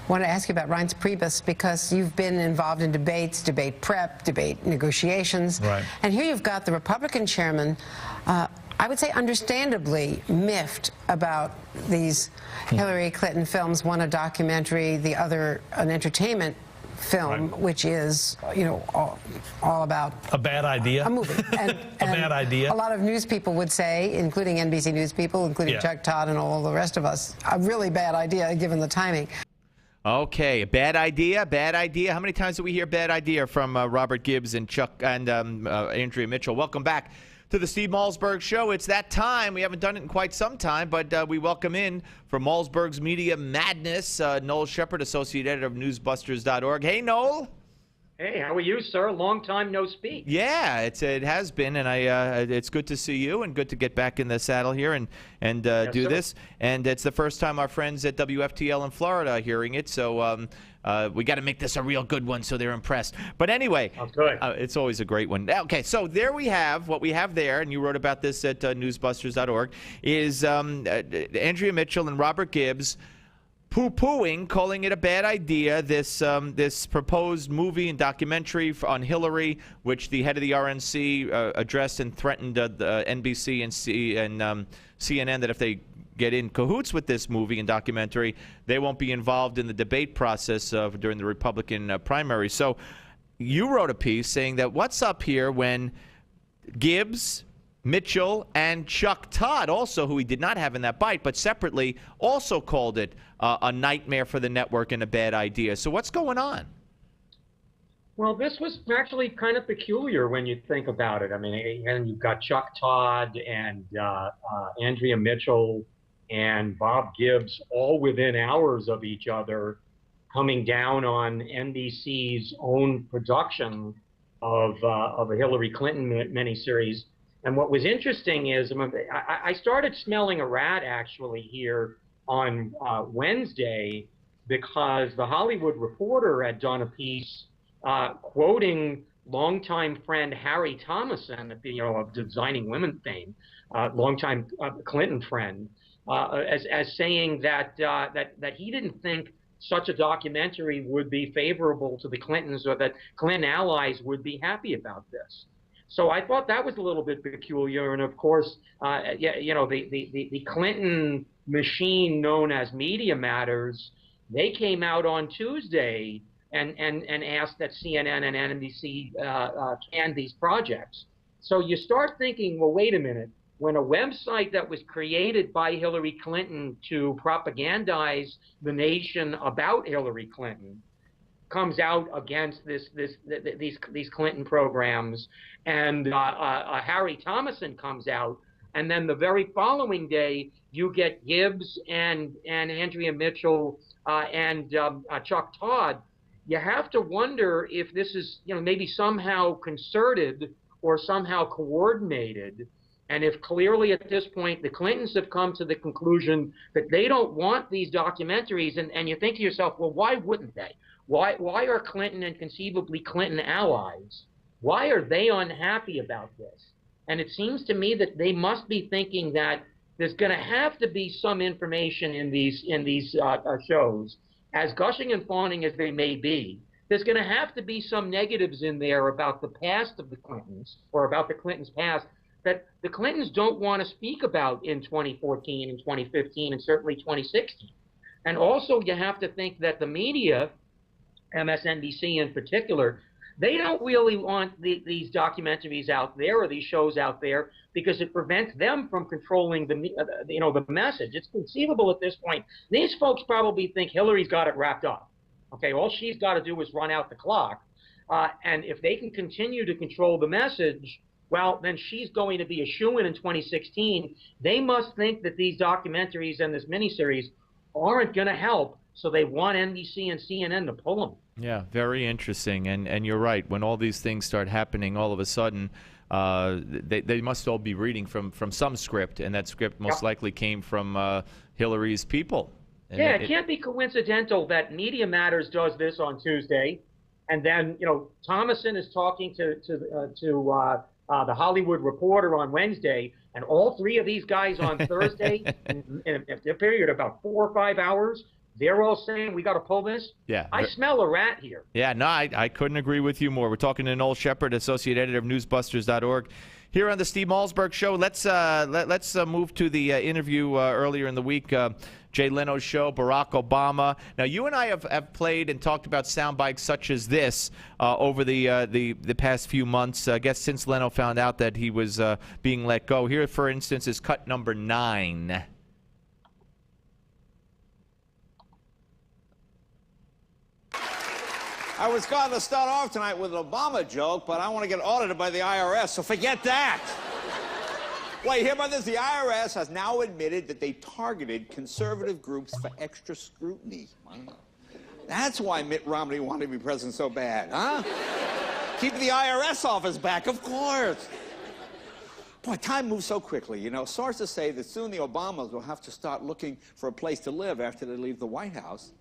want to ask you about Reince Priebus, because you've been involved in debates, debate prep, debate negotiations. Right. And here you've got the Republican chairman, I would say understandably miffed about these Hillary Clinton films, one a documentary, the other an entertainment film, right, which is, you know, all about a bad idea. A movie. And, a bad idea. A lot of news people would say, including NBC News people, including Chuck Todd and all the rest of us, a really bad idea given the timing. Okay, bad idea, bad idea. How many times do we hear bad idea from Robert Gibbs and Chuck and Andrea Mitchell? Welcome back to the Steve Malzberg Show. It's that time. We haven't done it in quite some time, but we welcome in from Malzberg's Media Madness, Noel Sheppard, Associate Editor of Newsbusters.org. Hey, Noel. Hey, how are you, sir? Long time no speak. Yeah, it has been, and it's good to see you and good to get back in the saddle here and Yes, do sir. this. And it's the first time our friends at WFTL in Florida are hearing it, so we got to make this a real good one so they're impressed. But anyway, good. It's always a great one. Okay, so there we have what we have there, and you wrote about this at newsbusters.org, is Andrea Mitchell and Robert Gibbs poo-pooing, calling it a bad idea, this proposed movie and documentary on Hillary, which the head of the RNC addressed and threatened the NBC and CNN that if they get in cahoots with this movie and documentary, they won't be involved in the debate process during the Republican primary. So you wrote a piece saying that what's up here when Gibbs, Mitchell, and Chuck Todd, also who he did not have in that bite, but separately, also called it a nightmare for the network and a bad idea. So what's going on? Well, this was actually kind of peculiar when you think about it. I mean, and you've got Chuck Todd and Andrea Mitchell and Bob Gibbs all within hours of each other coming down on NBC's own production of a Hillary Clinton miniseries. And what was interesting is I started smelling a rat actually here on Wednesday, because the Hollywood Reporter had done a piece quoting longtime friend Harry Thomason, of Designing Women fame, longtime Clinton friend, as saying that he didn't think such a documentary would be favorable to the Clintons, or that Clinton allies would be happy about this. So I thought that was a little bit peculiar, and of course, the Clinton machine known as Media Matters, they came out on Tuesday and asked that CNN and NBC can these projects. So you start thinking, well, wait a minute. When a website that was created by Hillary Clinton to propagandize the nation about Hillary Clinton comes out against these Clinton programs, and Harry Thomason comes out, and then the very following day you get Gibbs and Andrea Mitchell and Chuck Todd, you have to wonder if this is maybe somehow concerted or somehow coordinated. And if clearly at this point the Clintons have come to the conclusion that they don't want these documentaries, and you think to yourself, well, why wouldn't they? Why are Clinton and conceivably Clinton allies, why are they unhappy about this? And it seems to me that they must be thinking that there's going to have to be some information in these shows, as gushing and fawning as they may be. There's going to have to be some negatives in there about the past of the Clintons, or about the Clintons' past, that the Clintons don't want to speak about in 2014 and 2015 and certainly 2016. And also you have to think that the media, MSNBC in particular, they don't really want these documentaries out there or these shows out there because it prevents them from controlling the message. It's conceivable at this point. These folks probably think Hillary's got it wrapped up. Okay, all she's got to do is run out the clock. And if they can continue to control the message, well, then she's going to be a shoo-in in 2016. They must think that these documentaries and this miniseries aren't going to help, so they want NBC and CNN to pull them. Yeah, very interesting. And you're right. When all these things start happening all of a sudden, they must all be reading from some script, and that script most likely came from Hillary's people. And yeah, it can't be coincidental that Media Matters does this on Tuesday, and then Thomason is talking to the Hollywood Reporter on Wednesday, and all three of these guys on Thursday, in a period of about 4 or 5 hours, they're all saying we got to pull this. Yeah. I smell a rat here. Yeah, no, I couldn't agree with you more. We're talking to Noel Sheppard, associate editor of Newsbusters.org. Here on the Steve Malzberg Show, let's move to the interview earlier in the week, Jay Leno's show, Barack Obama. Now, you and I have played and talked about sound bites such as this over the past few months. I guess since Leno found out that he was being let go. Here, for instance, is cut number 9. I was going to start off tonight with an Obama joke, but I want to get audited by the IRS, so forget that. Well, you hear about this? The IRS has now admitted that they targeted conservative groups for extra scrutiny. That's why Mitt Romney wanted to be president so bad, huh? Keep the IRS off his back, of course. Boy, time moves so quickly. You know, sources say that soon the Obamas will have to start looking for a place to live after they leave the White House.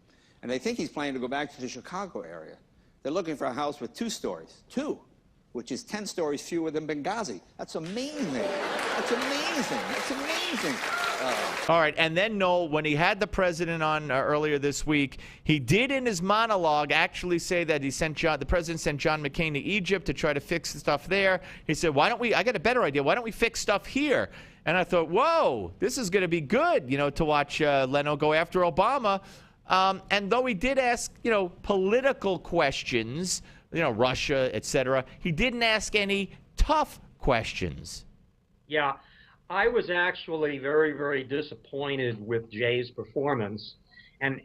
And they think he's planning to go back to the Chicago area. They're looking for a house with 2 stories. 2, which is 10 stories fewer than Benghazi. That's amazing. That's amazing. That's amazing. All right, and then, Noel, when he had the president on earlier this week, he did in his monologue actually say that the president sent John McCain to Egypt to try to fix the stuff there. He said, why don't we, I got a better idea, why don't we fix stuff here? And I thought, whoa, this is going to be good, you know, to watch Leno go after Obama. And though he did ask, you know, political questions, you know, Russia, etc., he didn't ask any tough questions. Yeah, I was actually very, very disappointed with Jay's performance, and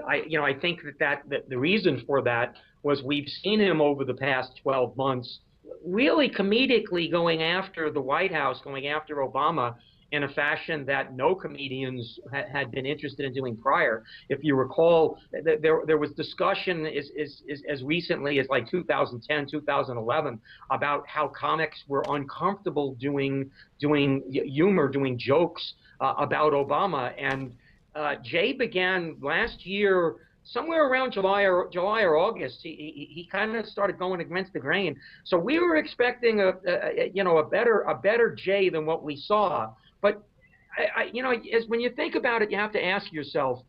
I think that the reason for that was we've seen him over the past 12 months really comedically going after the White House, going after Obama in a fashion that no comedians had been interested in doing prior. If you recall, there was discussion as recently as like 2010, 2011 about how comics were uncomfortable doing humor, doing jokes about Obama. And Jay began last year, somewhere around July or August, he kind of started going against the grain. So we were expecting a better Jay than what we saw. But when you think about it, you have to ask yourself,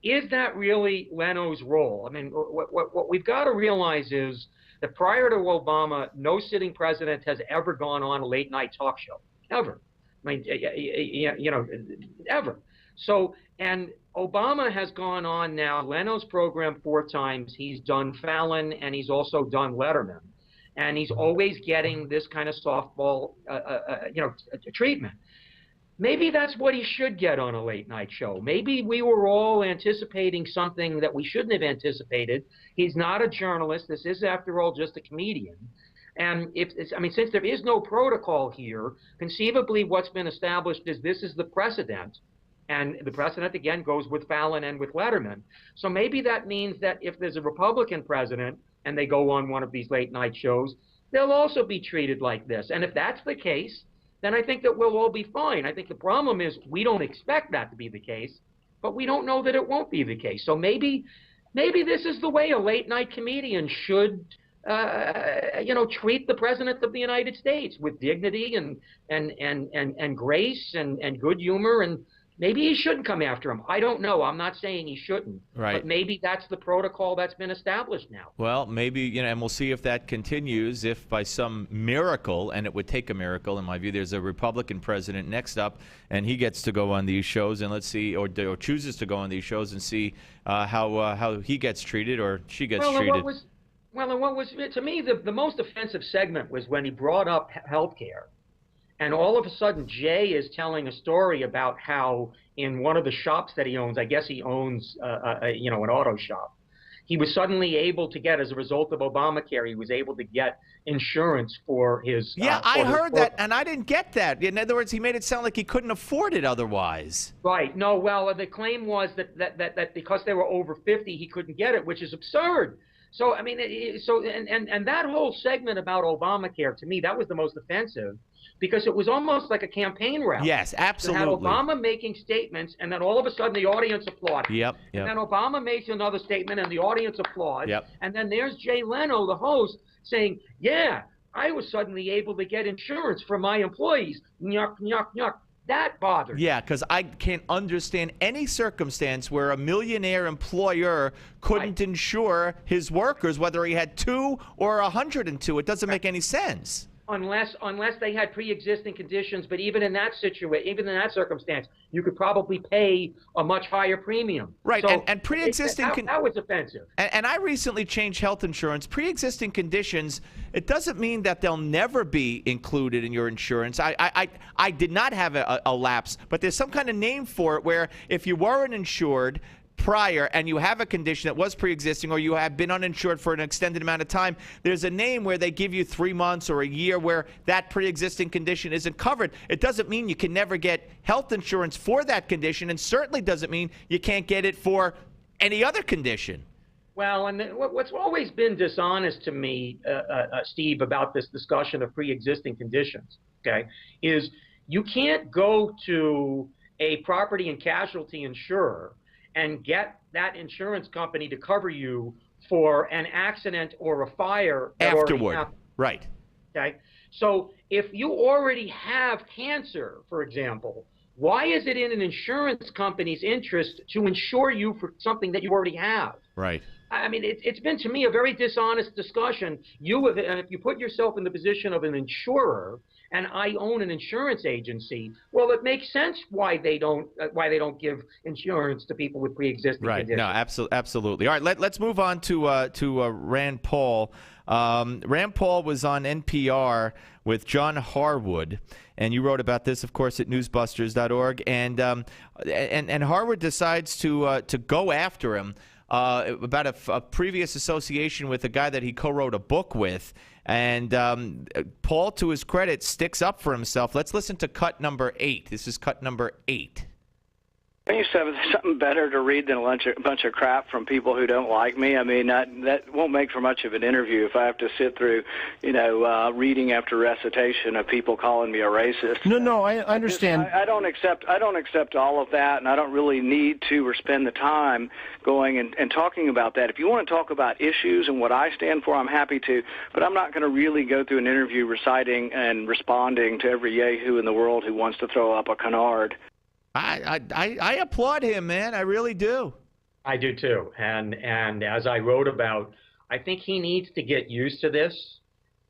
is that really Leno's role? I mean, what we've got to realize is that prior to Obama, no sitting president has ever gone on a late-night talk show, ever. I mean, ever. So, and Obama has gone on now Leno's program 4 times. He's done Fallon, and he's also done Letterman. And he's always getting this kind of softball, treatment. Maybe that's what he should get on a late night show. Maybe we were all anticipating something that we shouldn't have anticipated. He's not a journalist. This is, after all, just a comedian. And since there is no protocol here, conceivably what's been established is this is the precedent. And the precedent, again, goes with Fallon and with Letterman. So maybe that means that if there's a Republican president and they go on one of these late night shows, they'll also be treated like this. And if that's the case, then I think that we'll all be fine. I think the problem is we don't expect that to be the case, but we don't know that it won't be the case. So maybe this is the way a late night comedian should, treat the president of the United States with dignity and grace and good humor. And maybe he shouldn't come after him. I don't know. I'm not saying he shouldn't. Right. But maybe that's the protocol that's been established now. Well, maybe, and we'll see if that continues, if by some miracle, and it would take a miracle, in my view, there's a Republican president next up, and he gets to go on these shows, and let's see, or chooses to go on these shows and see how he gets treated or she gets treated. And what was, to me, the most offensive segment was when he brought up health care. And all of a sudden, Jay is telling a story about how in one of the shops that he owns, I guess he owns, an auto shop, he was suddenly able to get, as a result of Obamacare, he was able to get insurance for his. Yeah, I heard that, and I didn't get that. In other words, he made it sound like he couldn't afford it otherwise. Right. No, well, the claim was that because they were over 50, he couldn't get it, which is absurd. So, I mean, and that whole segment about Obamacare, to me, that was the most offensive. Because it was almost like a campaign rally. Yes, absolutely. You had Obama making statements, and then all of a sudden the audience applauded. Yep. And then Obama makes another statement, and the audience applauds. Yep. And then there's Jay Leno, the host, saying, yeah, I was suddenly able to get insurance for my employees. Nyuk, nyuk, nyuk. That bothers me. Yeah, because I can't understand any circumstance where a millionaire employer couldn't insure his workers, whether he had 2 or 102. It doesn't make any sense. Unless they had pre-existing conditions, but even in that situation, even in that circumstance, you could probably pay a much higher premium. Right, So and pre-existing that was offensive. And I recently changed health insurance. Pre-existing conditions, it doesn't mean that they'll never be included in your insurance. I did not have a lapse, but there's some kind of name for it where if you weren't insured prior and you have a condition that was pre-existing, or you have been uninsured for an extended amount of time, there's a name where they give you 3 months or a year where that pre-existing condition isn't covered. It doesn't mean you can never get health insurance for that condition, and certainly doesn't mean you can't get it for any other condition. Well, and what's always been dishonest to me, Steve, about this discussion of pre-existing conditions, okay, is you can't go to a property and casualty insurer and get that insurance company to cover you for an accident or a fire that already Afterward, happened. right. Okay, so if you already have cancer, for example, why is it in an insurance company's interest to insure you for something that you already have? Right. I mean, it's been, to me, a very dishonest discussion. If you put yourself in the position of an insurer, and I own an insurance agency, well, it makes sense why they don't give insurance to people with pre-existing conditions. No, absolutely. All right, let's move on to Rand Paul. Rand Paul was on NPR with John Harwood, and you wrote about this, of course, at newsbusters.org. And Harwood decides to go after him about a previous association with a guy that he co-wrote a book with. And Paul, to his credit, sticks up for himself. Let's listen to cut number 8. This is cut number 8. I used to have something better to read than a bunch of crap from people who don't like me. I mean, that won't make for much of an interview if I have to sit through, reading after recitation of people calling me a racist. No, I understand. I don't accept all of that, and I don't really need to or spend the time going and talking about that. If you want to talk about issues and what I stand for, I'm happy to, but I'm not going to really go through an interview reciting and responding to every yahoo in the world who wants to throw up a canard. I applaud him, man. I really do. I do too. And as I wrote about, I think he needs to get used to this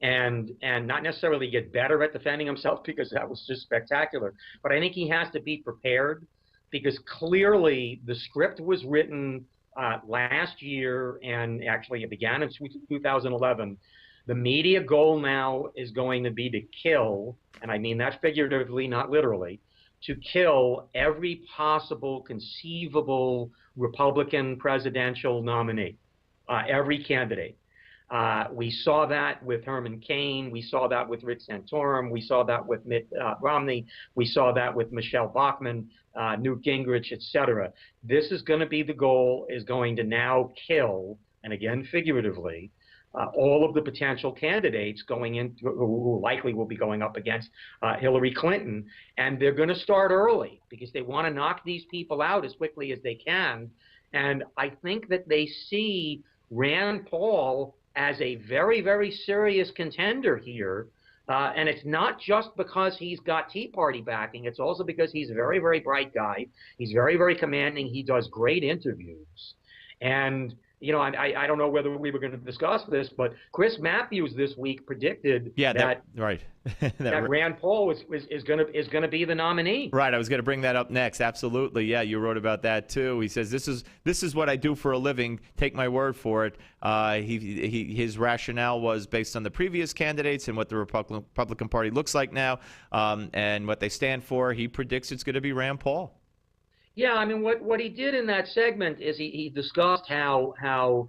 and not necessarily get better at defending himself, because that was just spectacular. But I think he has to be prepared, because clearly the script was written last year, and actually it began in 2011. The media goal now is going to be to kill, and I mean that figuratively, not literally, to kill every possible conceivable Republican presidential nominee, every candidate. We saw that with Herman Cain. We saw that with Rick Santorum. We saw that with Mitt Romney. We saw that with Michelle Bachmann, Newt Gingrich, etc. This is going to be the goal, is going to now kill, and again figuratively, all of the potential candidates going in who likely will be going up against Hillary Clinton. And they're going to start early because they want to knock these people out as quickly as they can. And I think that they see Rand Paul as a very, very serious contender here. And it's not just because he's got Tea Party backing. It's also because he's a very, very bright guy. He's very, very commanding. He does great interviews. And I don't know whether we were going to discuss this, but Chris Matthews this week predicted that Rand Paul is going to be the nominee. Right, I was going to bring that up next. Absolutely, yeah, you wrote about that too. He says this is what I do for a living. Take my word for it. His rationale was based on the previous candidates and what the Republican Party looks like now, and what they stand for. He predicts it's going to be Rand Paul. Yeah, I mean, what he did in that segment is he discussed how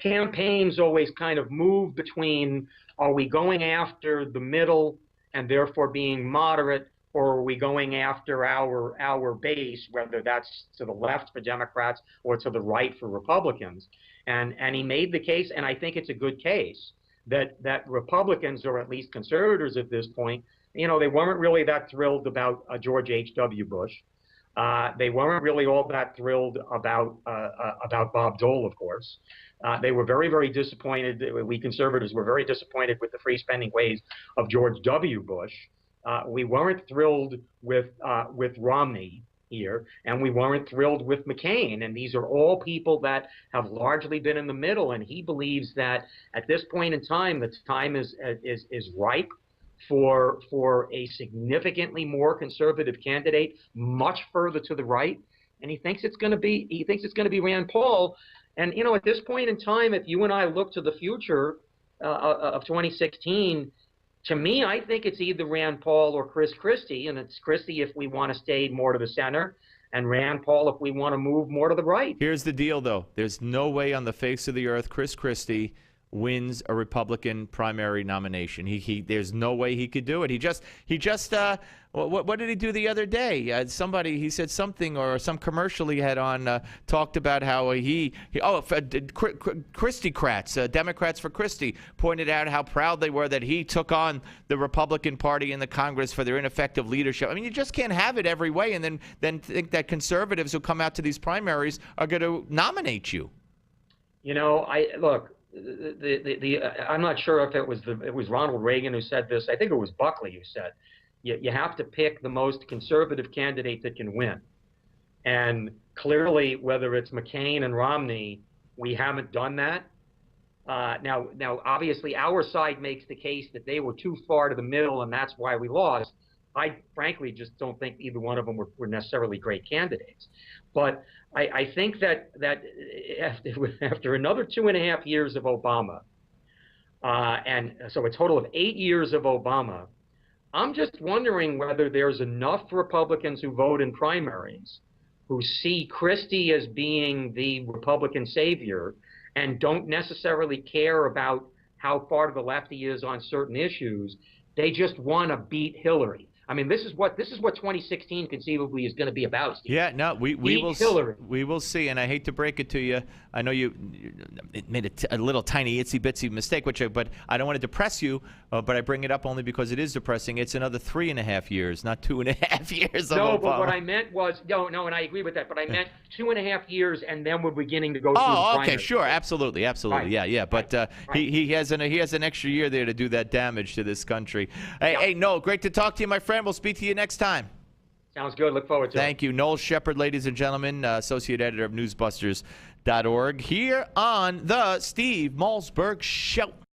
campaigns always kind of move between, are we going after the middle and therefore being moderate, or are we going after our base, whether that's to the left for Democrats or to the right for Republicans. And he made the case, and I think it's a good case, that Republicans, or at least conservators at this point, they weren't really that thrilled about George H.W. Bush. They weren't really all that thrilled about Bob Dole, of course. They were very, very disappointed. We conservatives were very disappointed with the free spending ways of George W. Bush. We weren't thrilled with Romney here, and we weren't thrilled with McCain. And these are all people that have largely been in the middle. And he believes that at this point in time, the time is ripe for a significantly more conservative candidate, much further to the right. And he thinks it's going to be Rand Paul. And at this point in time, if you and I look to the future of 2016. To me, I think it's either Rand Paul or Chris Christie, and it's Christie if we want to stay more to the center, and Rand Paul if we want to move more to the right. Here's the deal, though. There's no way on the face of the earth Chris Christie wins a Republican primary nomination. There's no way he could do it. He just what did he do the other day? He said something, or some commercial he had on talked about how Christie-crats, Democrats for Christie, pointed out how proud they were that he took on the Republican Party in the Congress for their ineffective leadership. I mean, you just can't have it every way and then think that conservatives who come out to these primaries are going to nominate you. Look. I'm not sure if it was Ronald Reagan who said this. I think it was Buckley who said, you have to pick the most conservative candidate that can win. And clearly, whether it's McCain and Romney, we haven't done that. Now, obviously, our side makes the case that they were too far to the middle, and that's why we lost. I frankly just don't think either one of them were necessarily great candidates. But I think that after another 2.5 years of Obama, and so a total of 8 years of Obama, I'm just wondering whether there's enough Republicans who vote in primaries who see Christie as being the Republican savior and don't necessarily care about how far to the left he is on certain issues. They just want to beat Hillary. I mean, this is what 2016 conceivably is going to be about, Steve. Yeah, no, we will see. And I hate to break it to you. I know you made a little tiny itsy bitsy mistake, but I don't want to depress you. But I bring it up only because it is depressing. It's another 3.5 years, not 2.5 years. No, but what I meant was no, and I agree with that. But I meant 2.5 years, and then we're beginning to go through the primary. Okay, sure, absolutely, right. yeah. But right. he has an extra year there to do that damage to this country. Hey, Noel, great to talk to you, my friend. We'll speak to you next time. Sounds good. Look forward to it. Thank you. Noel Sheppard, ladies and gentlemen, associate editor of Newsbusters.org, here on the Steve Malzberg Show.